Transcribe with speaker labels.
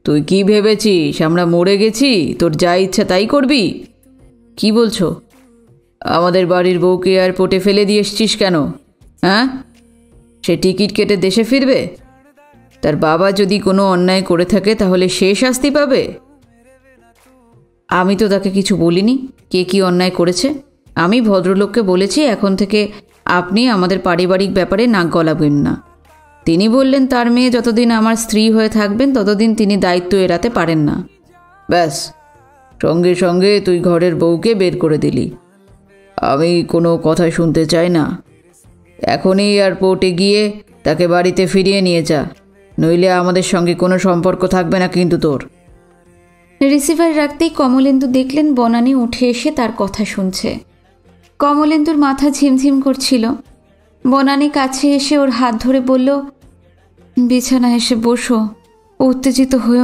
Speaker 1: তুই কি ভেবেছিস আমরা মরে গেছি, তোর যা ইচ্ছা তাই করবি? কি বলছো? আমাদের বাড়ির বউকে এয়ারপোর্টে ফেলে দিয়ে এসছিস কেন? হ্যাঁ, সে টিকিট কেটে দেশে ফিরবে? তার বাবা যদি কোনো অন্যায় করে থাকে তাহলে সে শাস্তি পাবে। আমি তো তাকে কিছু বলিনি কে কি অন্যায় করেছে। আমি ভদ্রলোককে বলেছি এখন থেকে আপনি আমাদের পারিবারিক ব্যাপারে নাক গলাবেন না। তিনি বললেন তার মেয়ে যতদিন আমার স্ত্রী হয়ে থাকবেন ততদিন তিনি দায়িত্ব এড়াতে পারেন না। ব্যাস, সঙ্গে সঙ্গে তুই ঘরের বউকে বের করে দিলি। আমি কোনো কথা শুনতে চাই না। এখনই এয়ারপোর্টে গিয়ে তাকে বাড়িতে ফিরিয়ে নিয়ে যা, নইলে আমাদের সঙ্গে কোনো সম্পর্ক থাকবে না কিন্তু তোর।
Speaker 2: রিসিভার রাখতেই কমলেন্দু দেখলেন বনানী উঠে এসে তার কথা শুনছে। কমলেন্দুর মাথা ঝিমঝিম করছিল। বনানী কাছে এসে ওর হাত ধরে বলল, বিছানায় এসে বসো, উত্তেজিত হয়েও